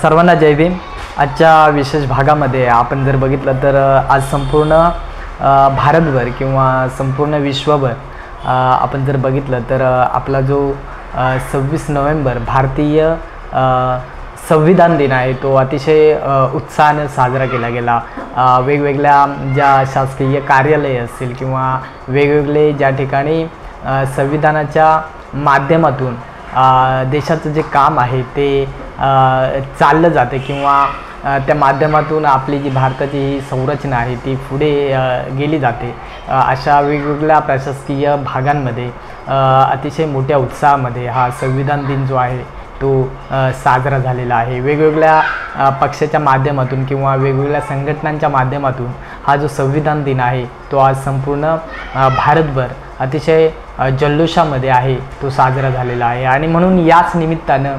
सर्वांना जय भीम। आजच्या विशेष भागामध्ये आपण जर बघितलं तर आज संपूर्ण भारतभर किंवा संपूर्ण विश्वभर आपण जर बघितलं तर आपला जो 26 नोव्हेंबर भारतीय संविधान दिन आहे तो अतिशय उत्साहाने साजरा केला गेला। वेगवेगळ्या ज्या शासकीय कार्यालय असतील किंवा वेगवेगळे ज्या ठिकाणी संविधानाच्या माध्यमातून देशाचं जे काम आहे ते चाललं जाते किंवा त्या माध्यमातून आपली जी भारताची ही संरचना आहे ती पुढे गेली जाते, अशा वेगवेगळ्या प्रशासकीय भागांमध्ये अतिशय मोठ्या उत्साहामध्ये हा संविधान दिन जो आहे तो साजरा झालेला आहे। वेगवेगळ्या पक्षाच्या माध्यमातून किंवा वेगवेगळ्या संघटनांच्या माध्यमातून हा जो संविधान दिन आहे तो आज संपूर्ण भारतभर अतिशय जल्लोषामध्ये आहे तो साजरा झालेला आहे। आणि म्हणून याच निमित्तानं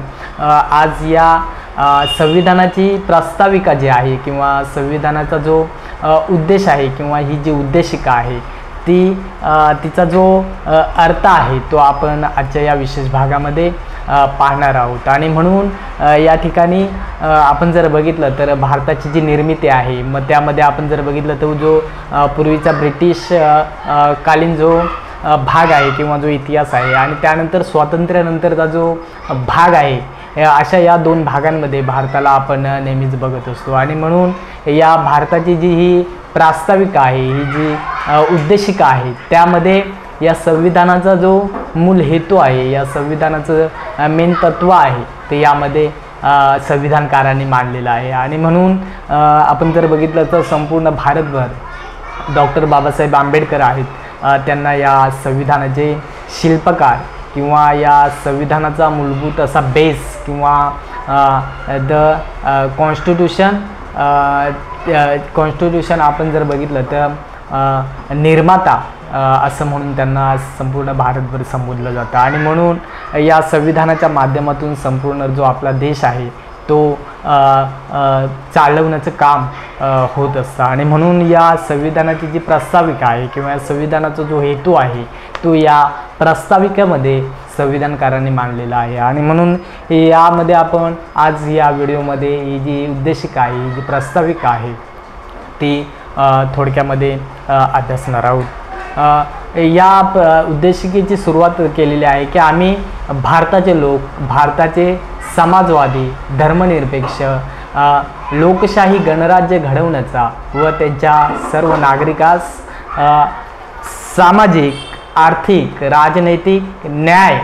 आज या संविधानाची प्रास्ताविका जी आहे किंवा संविधानाचा जो उद्देश आहे किंवा ही जी उद्देशिका आहे तिचा जो अर्थ आहे तो आपण आजच्या या विशेष भागामध्ये पाहणार आहोत। आणि म्हणून या ठिकाणी आपण जर बघितलं तर भारताची जी निर्मिती आहे मग त्यामध्ये आपण जर बघितलं तर जो पूर्वीचा ब्रिटिश कालीन जो भाग आहे किंवा जो इतिहास आहे आणि त्यानंतर स्वातंत्र्यानंतरचा जो भाग आहे, अशा या दोन भागांमध्ये भारताला आपण नेहमीच बघत असतो। आणि म्हणून या भारताची जी ही प्रास्ताविका आहे, ही जी उद्देशिका आहे, त्यामध्ये या संविधानाचा जो मूल हेतू आहे, या संविधानाचं मेन तत्व आहे ते यामध्ये संविधानकारांनी मांडलेलं आहे। आणि म्हणून आपण जर बघितलं तर संपूर्ण भारतभर डॉक्टर बाबासाहेब आंबेडकर आहेत, त्यांना या संविधानाचे शिल्पकार किंवा या संविधानाचा मूलभूत असा बेस किंवा कॉन्स्टिट्यूशन आपण जर बघितलं तर निर्माता असं म्हणून त्यांना संपूर्ण भारतभर संबोधलं जातं। आणि म्हणून या संविधानाच्या माध्यमातून संपूर्ण जो आपला देश आहे तो चालवण्याचं काम होत असतं। आणि म्हणून या संविधानाची जी प्रास्ताविका आहे किंवा या संविधानाचा जो हेतू आहे तो या प्रास्ताविकेमध्ये संविधानकारांनी मांडलेला आहे। आणि म्हणून यामध्ये आपण आज या व्हिडिओमध्ये ही जी उद्देशिका आहे, ही जी प्रास्ताविका आहे ती थोडक्यामध्ये अभ्यासणार आहोत। या उद्देशिकेची सुरुवात केलेली आहे की आम्ही भारताचे लोक, भारताचे समाजवादी, धर्मनिरपेक्ष, लोकशाही गणराज्य घडवण्याचा व त्यांच्या सर्व नागरिकास सामाजिक, आर्थिक, राजनैतिक न्याय,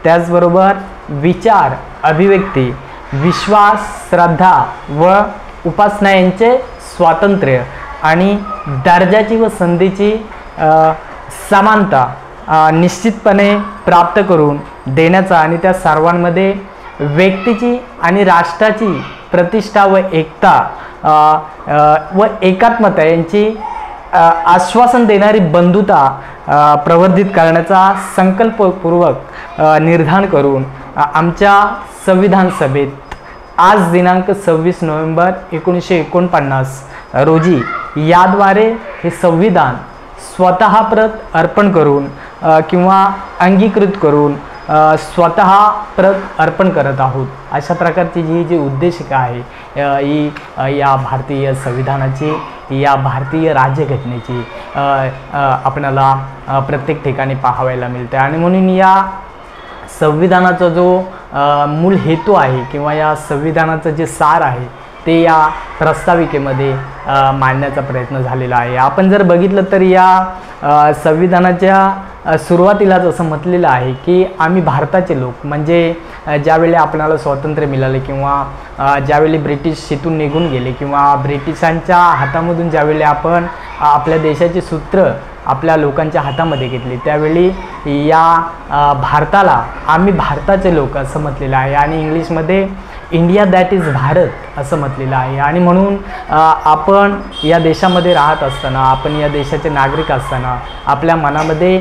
त्याचबरोबर विचार, अभिव्यक्ती, विश्वास, श्रद्धा व उपासना यांचे स्वातंत्र्य आणि दर्जाची व संधीची समानता निश्चितपणे प्राप्त करून देण्याचा आणि त्या सर्वांमध्ये व्यक्तीची आणि राष्ट्राची प्रतिष्ठा व एकता व एकात्मता यांची आश्वासन देणारी बंधुता प्रवर्धित करण्याचा संकल्पपूर्वक निर्धार करून आमच्या संविधान सभेत आज दिनांक 26 नोव्हेंबर 1949 रोजी याद्वारे हे संविधान स्वतः प्रत अर्पण करून किंवा अंगीकृत करून स्वतः प्रत अर्पण करत आहोत। अशा प्रकारची जी उद्देशिका आहे ही या भारतीय संविधानाची, या भारतीय राज्यघटनेची आपल्याला प्रत्येक ठिकाणी पाहायला मिळते। आणि म्हणून या संविधानाचा जो मूल हेतू आहे किंवा या संविधानाचं जे सार आहे ते या प्रस्ताविकेमध्ये मांडण्याचा प्रयत्न झालेला आहे। आपण जर बघितलं तर या संविधानाच्या सुरुवातीलाच असं म्हटलेलं आहे की आम्ही भारताचे लोक, म्हणजे ज्यावेळी आपल्याला स्वातंत्र्य मिळाले किंवा ज्यावेळी ब्रिटिश तिथून निघून गेले किंवा ब्रिटिशांच्या हातामधून ज्यावेळी आपण आपल्या देशाची सूत्र आपल्या लोकांच्या हातामध्ये घेतली त्यावेळी या भारताला आम्ही भारताचे लोक असं म्हटलेलं आहे। आणि इंग्लिशमध्ये इंडिया दॅट इज भारत असं म्हटलेलं आहे। आणि म्हणून आपण या देशामध्ये राहत असताना, आपण या देशाचे नागरिक असताना आपल्या मनामध्ये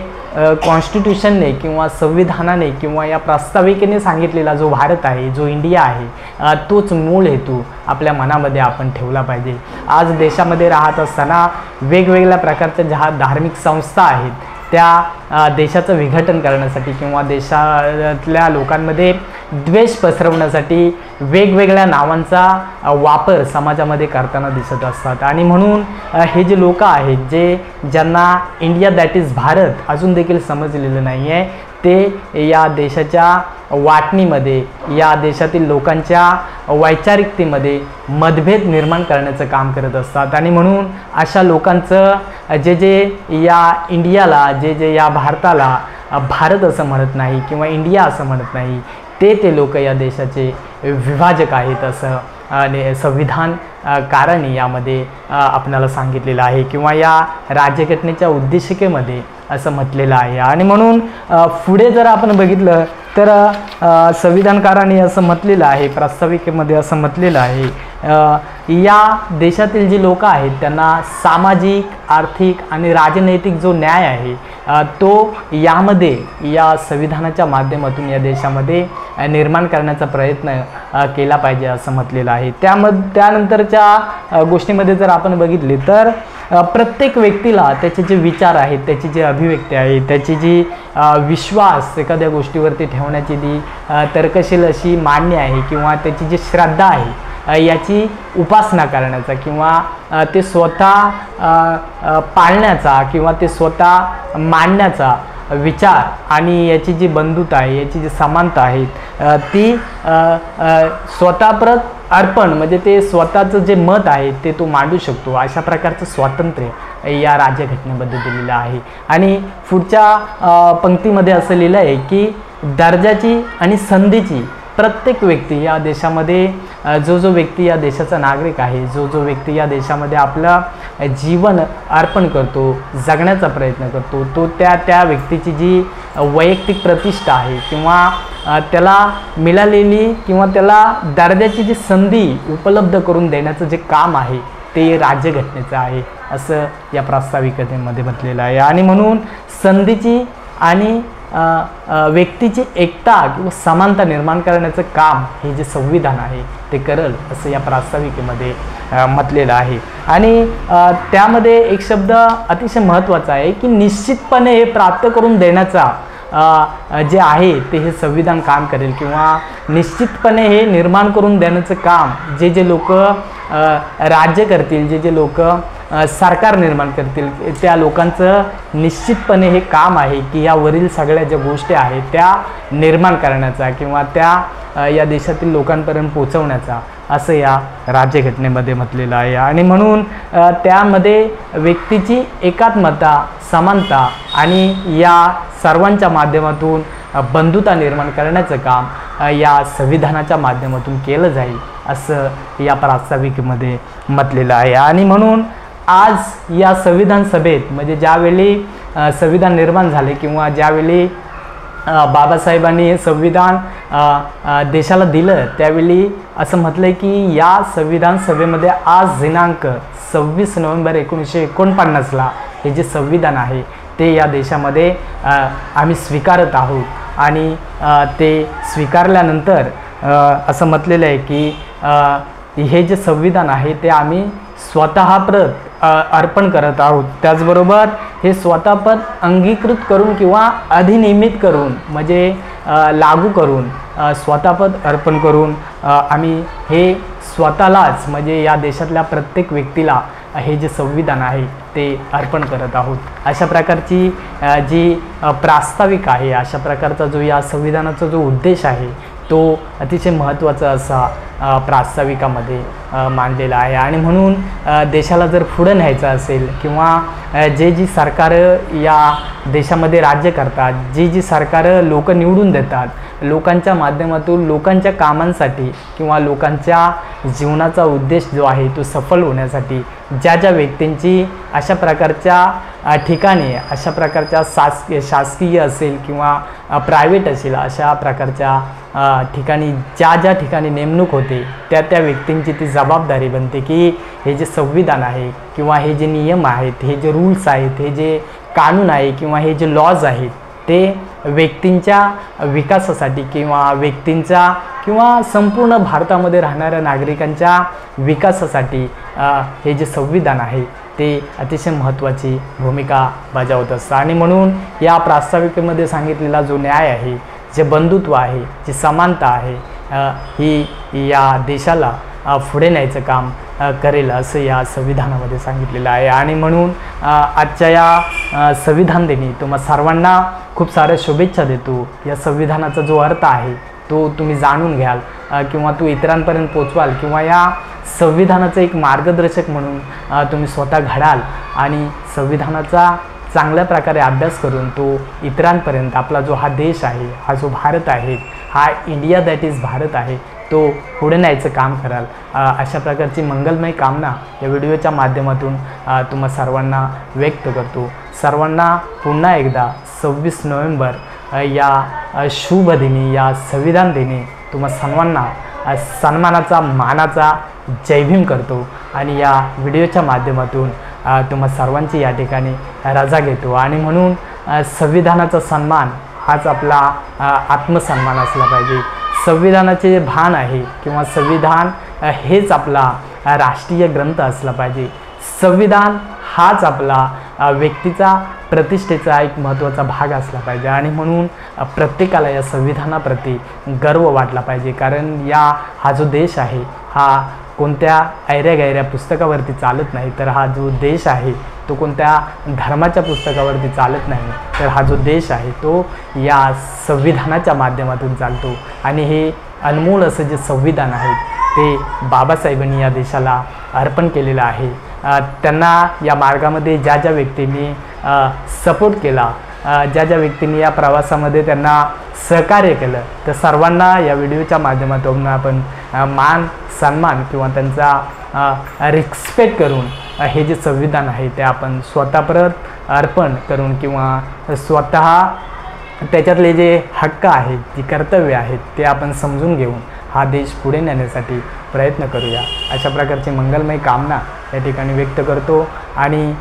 कॉन्स्टिट्यूशनने किंवा संविधानाने किंवा या प्रास्ताविकेने सांगितलेला जो भारत आहे, जो इंडिया आहे, तोच मूळ हेतू आपल्या मनामध्ये आपण ठेवला पाहिजे। आज देशामध्ये राहत असताना वेगवेगळ्या प्रकारच्या ज्या धार्मिक संस्था आहेत त्या देशाचं विघटन करण्यासाठी किंवा देशातल्या लोकांमध्ये द्वेष पसरवण्यासाठी वेगवेगळ्या नावांचा वापर समाजामध्ये करताना दिसत असतात। आणि म्हणून हे जे लोक आहेत ज्यांना इंडिया दॅट इज भारत अजून देखील समजलेलं नाही आहे, ते या देशाच्या वाटणीमध्ये, या देशातील लोकांच्या वैचारिकतेमध्ये मतभेद निर्माण करण्याचं काम करत असतात। आणि म्हणून अशा लोकांचं जे या इंडियाला, जे या भारताला भारत असं म्हणत नाही किंवा इंडिया असं म्हणत नाही, ते लोक या देशाचे विभाजक आहेत असं आणि संविधान कारणी यामध्ये आपणाला सांगितलेलं आहे किंवा या राज्यघटनेच्या उद्देशिकेमध्ये असं म्हटलेलं आहे। आणि म्हणून पुढे जर आपण बघितलं तर संविधानकारांनी असं म्हटलेलं आहे, प्रास्ताविकेमध्ये असं म्हटलेलं आहे, या देशातील जी लोक आहेत त्यांना सामाजिक, आर्थिक आणि राजनैतिक जो न्याय आहे तो यामध्ये, या संविधानाच्या माध्यमातून या देशामध्ये निर्माण करण्याचा प्रयत्न केला पाहिजे असं म्हटलेलं आहे। त्यानंतरच्या गोष्टीमध्ये जर आपण बघितली तर प्रत्येक व्यक्तीला त्याचे जे विचार आहेत, त्याची जी अभिव्यक्ती आहे, त्याची जी विश्वास एखाद्या गोष्टीवरती ठेवण्याची जी तर्कशील अशी मान्य आहे किंवा त्याची जी श्रद्धा आहे याची उपासना करण्याचा किंवा ते स्वतः पाळण्याचा किंवा ते स्वतः मांडण्याचा विचार आणि याची जी बंधुता आहे, याची जी समानता आहे ती स्वतःप्रत अर्पण म्हणजे ते स्वतःचं जे मत आहे ते तो मांडू शकतो, अशा प्रकारचं स्वातंत्र्य या राज्यघटनेमध्ये दिलेलं आहे। आणि पुढच्या पंक्तीमध्ये असं लिहिलं आहे की दर्जाची आणि संधीची प्रत्येक व्यक्ती या देशामध्ये, जो व्यक्ती या देशाचा नागरिक आहे, जो व्यक्ती या देशामध्ये आपलं जीवन अर्पण करतो, जगण्याचा प्रयत्न करतो, तो त्या व्यक्तीची जी वैयक्तिक प्रतिष्ठा आहे किंवा त्याला मिळालेली किंवा त्याला दर्जाची जी संधी उपलब्ध करून देण्याचं जे काम आहे ते राज्यघटनेचं आहे असं या प्रास्ताविकतेमध्ये म्हटलेलं आहे। आणि म्हणून संधीची आणि व्यक्तीची एकता किंवा समानता निर्माण करण्याचं काम हे जे संविधान आहे ते करेल असं या प्रास्ताविकेमध्ये म्हटलेलं आहे। आणि त्यामध्ये एक शब्द अतिशय महत्त्वाचा आहे की निश्चितपणे हे प्राप्त करून देण्याचा जे आहे ते हे संविधान काम करेल किंवा निश्चितपणे हे निर्माण करून देण्याचं काम जे लोक राज्य करतील, जे लोक सरकार निर्माण करतील त्या लोकांचं निश्चितपणे हे काम आहे की यावरील सगळ्या ज्या गोष्टी आहेत त्या निर्माण करण्याचा किंवा त्या या देशातील लोकांपर्यंत पोहोचवण्याचा असं या राज्यघटनेमध्ये म्हटलेलं आहे। आणि म्हणून त्यामध्ये व्यक्तीची एकात्मता, समानता आणि या सर्वांच्या माध्यमातून बंधुता निर्माण करण्याचं काम या संविधानाच्या माध्यमातून केलं जाईल असं या प्रास्ताविकेमध्ये म्हटलेलं आहे। आणि म्हणून आज या संविधान सभेत म्हणजे ज्यावेळी संविधान निर्माण झाले किंवा ज्यावेळी बाबासाहेबांनी हे संविधान देशाला दिलं त्यावेळी असं म्हटलं की या संविधान सभेमध्ये आज दिनांक 26 नोव्हेंबर 1949ला हे जे संविधान आहे ते या देशामध्ये आम्ही स्वीकारत आहोत। आणि ते स्वीकारल्यानंतर असं म्हटलेलं आहे की हे जे संविधान आहे ते आम्ही स्वतःप्रत अर्पण करत आहोत, त्याचबरोबर हे स्वतःप्रत अंगीकृत करून किंवा अधिनियमित करून म्हणजे लागू करून स्वतःप्रत अर्पण करून आम्ही हे स्वतःलाच म्हणजे या देशातल्या प्रत्येक व्यक्तीला हे जे संविधान आहे ते अर्पण करत आहोत। अशा प्रकारची जी प्रास्ताविक आहे, अशा प्रकारचा जो या संविधानाचा जो उद्देश आहे तो अतिशय महत्त्वाचा असा प्रास्ताविकामध्ये मांडलेला आहे। आणि म्हणून देशाला जर पुढे न्यायचं असेल किंवा जी सरकारं या देशामध्ये राज्य करतात, जी सरकारं लोक निवडून देतात, लोकांच्या माध्यमातून लोकांच्या कामांसाठी किंवा लोकांच्या जीवनाचा उद्देश जो आहे तो सफल होण्यासाठी ज्या व्यक्तींची अशा प्रकारच्या ठिकाणी, अशा प्रकारच्या शासकीय असेल किंवा प्रायव्हेट असेल अशा प्रकारच्या ठिकाणी ज्या ठिकाणी नेमणूक होते त्या व्यक्तींची ती जबाबदारी बनते की हे जे संविधान आहे किंवा हे जे नियम आहेत, हे जे रूल्स आहेत, हे जे कानून आहे किंवा हे जे लॉज आहेत ते व्यक्तींच्या विकासासाठी किंवा व्यक्तींचा किंवा संपूर्ण भारतामध्ये राहणाऱ्या नागरिकांच्या विकासासाठी हे जे संविधान आहे ते अतिशय महत्त्वाची भूमिका बजावत असतं। आणि म्हणून या प्रास्ताविकेमध्ये सांगितलेला जो न्याय आहे जे बंधुत्व आहे, जी समानता आहे, ही या देशाला पुढे न्यायचं काम करेल असं या संविधानामध्ये सांगितलेलं आहे. आणि म्हणून आजच्या या संविधान दिनी तुम्हा सर्वांना खूप साऱ्या शुभेच्छा देतो. या संविधानाचा जो अर्थ आहे तो तुम्ही जाणून घ्याल किंवा तो इतरांपर्यंत पोचवाल किंवा या संविधानाचं एक मार्गदर्शक म्हणून तुम्ही स्वतः घडाल आणि संविधानाचा चांगल्या प्रकारे अभ्यास करून तो इतरांपर्यंत आपला जो हा देश आहे, हा जो भारत आहे, हा इंडिया दॅट इज भारत आहे, तो पुढे न्यायचं काम कराल. अशा प्रकारची मंगलमय कामना या व्हिडिओच्या माध्यमातून तुम्हा सर्वांना व्यक्त करतो. सर्वांना पुन्हा एकदा 26 नोव्हेंबर या शुभ दिनी, या संविधान दिनी तुम्हा सर्वांना सन्मानाचा, मानाचा जय भीम करतो आणि या व्हिडिओच्या माध्यमातून तुम्हा सर्वांची या ठिकाणी रजा घेतो. आणि म्हणून संविधानाचा सन्मान हाच आपला आत्मसन्मान असला पाहिजे. संविधानाचे जे भान आहे किंवा संविधान हेच आपला राष्ट्रीय ग्रंथ असला पाहिजे. संविधान हाच आपला व्यक्तीचा प्रतिष्ठेचा एक महत्त्वाचा भाग असला पाहिजे. आणि म्हणून प्रत्येकाला या संविधानाप्रती गर्व वाटला पाहिजे. कारण हा जो देश आहे हा कोणत्या ऐऱ्या-गैऱ्या पुस्तकावरती चालत नाही, तर हा जो देश आहे तो कोणत्या धर्माच्या पुस्तकावरती चालत नाही, तर हा जो देश आहे तो या संविधानाच्या माध्यमातून चालतो. आणि हे अनमोल असं जे संविधान आहे ते बाबासाहेबांनी या देशाला अर्पण केलेलं आहे. त्यांना या मार्गामध्ये ज्या ज्या व्यक्तींनी सपोर्ट केला, ज्या ज्या व्यक्तींनी या प्रवासामध्ये त्यांना सहकार्य केलं, तर सर्वांना या व्हिडिओच्या माध्यमातून आपण मान सन्मान किंवा त्यांचा रिस्पेक्ट करून हे जे संविधान आहे ते आपण स्वतः परत अर्पण करून किंवा स्वतः त्याच्यातले जे हक्क आहेत, जी कर्तव्य आहेत ते आपण समजून घेऊन हा देश पुढे नेण्यासाठी प्रयत्न करूया. अशा प्रकारची मंगलमय कामना या ठिकाणी व्यक्त करतो. आणि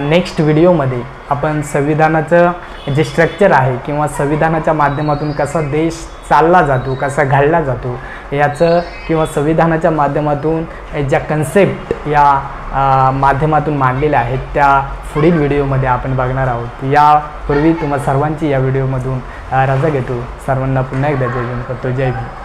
नेक्स्ट व्हिडिओमध्ये आपण संविधानाचं जे स्ट्रक्चर आहे किंवा संविधानाच्या माध्यमातून कसा देश चालला जातो, कसा घडला जातो याचं किंवा संविधानाच्या माध्यमातून ज्या कन्सेप्ट या माध्यमातून मांडलेल्या आहेत त्या पुढील व्हिडिओमध्ये आपण बघणार आहोत. यापूर्वी तुम्हा सर्वांची या व्हिडिओमधून रजा घेतो. सर्वांना पुन्हा एकदा जय भीम करतो. जय भीम.